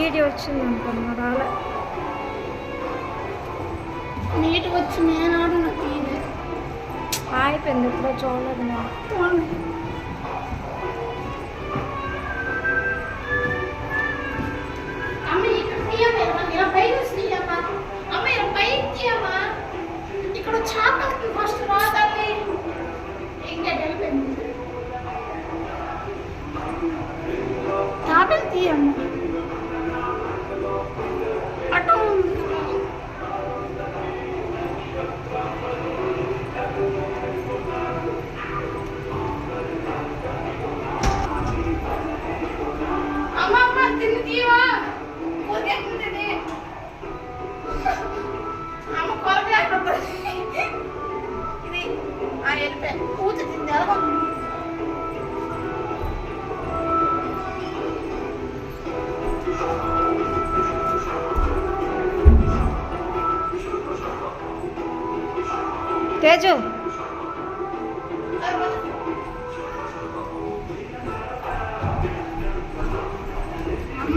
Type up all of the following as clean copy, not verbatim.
Video వచ్చింది అనుకున్నా రాలే. నీట్గా వచ్చి నేనాడు నాకు ఇదే అయిపోయింది. ఎప్పుడో చూడలేదు నేను. ఇక్కడ చేపలకి ఫస్ట్ రాదాలి ఇంకా వెళ్ళిపోయింది. చేపలు తీయమ్మ అటు అమ్మ అమ్మ తిని తీవా ఊరికే అమ్మ కొరగా ఇది వెళ్ళిపోయి పూజ తింది ఎలా తేజు అమ్మ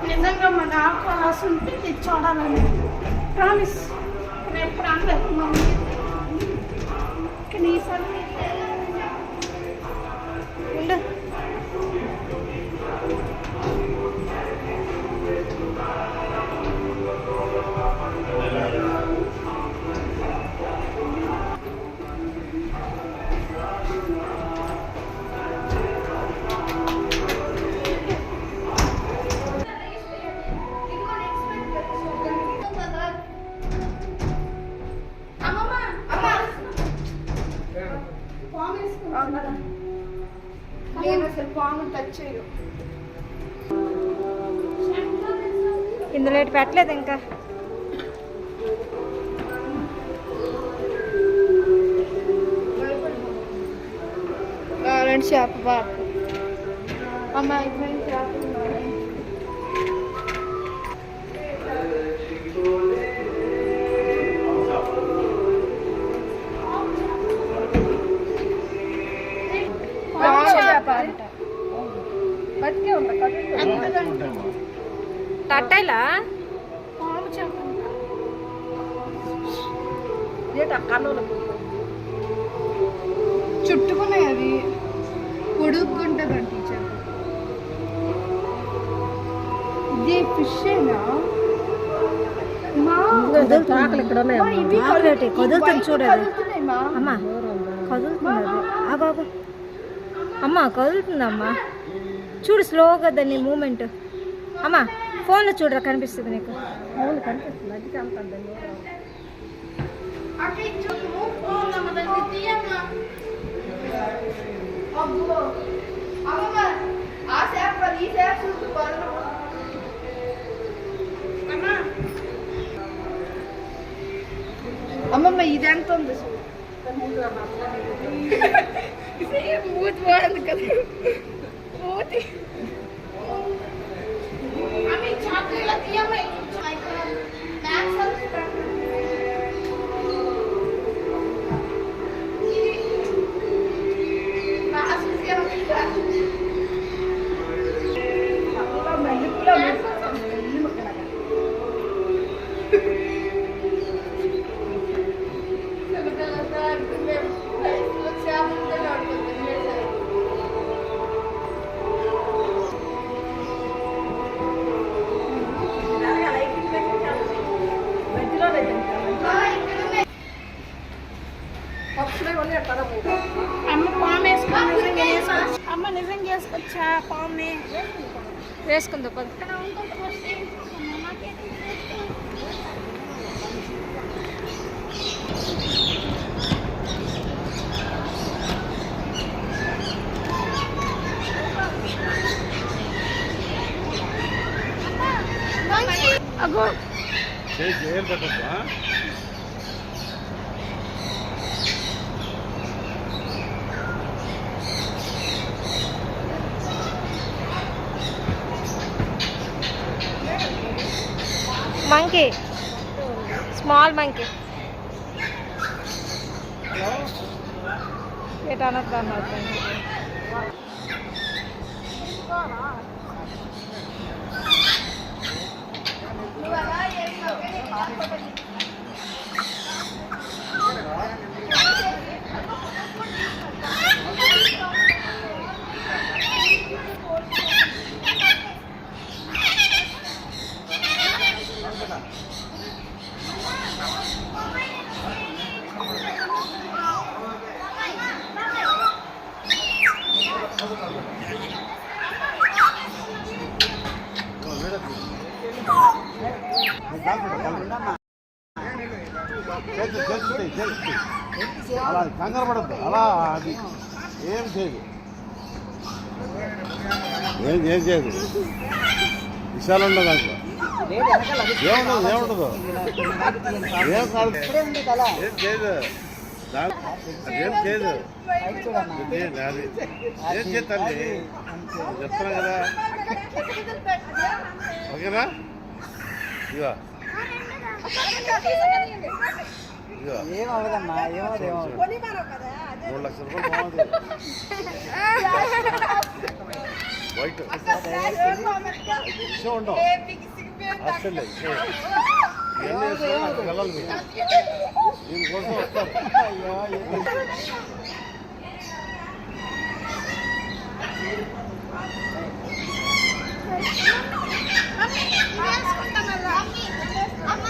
నిజంగా మా నాకు ఆశ ఉంటే ఇది చూడాలని ప్రామిస్. నేను ఎప్పుడు అనలేదు మమ్మీ కానీ ఈసారి ఉండు. ఇందులో పెట్టలేదు ఇంకా. రెండు చేప బాపు అమ్మాయి చేప బతికే ఉంటా తట్టైలా పాము చేప చుట్టుకున్నాయి. అది పొడుక్కుంటుందండి టీచర్. ఇది ఫిషేనా ఆకలి ఇక్కడ కదులుతుంది చూడాలి. అమ్మా కదులుతుంది. ఆబాబు అమ్మా కదులుతుందమ్మా చూడు స్లోగా దాన్ని మూమెంట్. అమ్మా ఫోన్లో చూడరా కనిపిస్తుంది నీకు. ఫోన్లో కనిపిస్తుంది అది కనపడుతుంది. అమ్మమ్మ ఇది ఎంత ఉంది మూతి పోయింది కదా మూతి చాక్లెట్ తీయమ్మ అమ్మ పాము వేసుకుని అమ్మ నిజంగా వేసుకొచ్చా పాము వేసుకుందా పద. అగో monkey, small monkey. Wait, another one. అలా కంగారు పడద్దు, అలా అది ఏం చేయదు, ఏం చేయదు. విశాలం ఉండదు దాంట్లో, ఏముండదు, ఏముండదు, ఏం కాదు, ఏం చేయదు, అదేం చేయదు, అది ఏం చేస్తాను చెప్తున్నా కదా. ఓకేనా? ఇక ఏమవుదమ్మా, ఏమవుదేమో. 3 లక్షల రూపాయలు బాగుంది. వైట్ విషయం ఉండవు, ఆస్ట్రేలియా ఇవన్నీ వేసుకొని వెళ్ళాలి మీరు, దీనికోసం వస్తారు. అమ్మ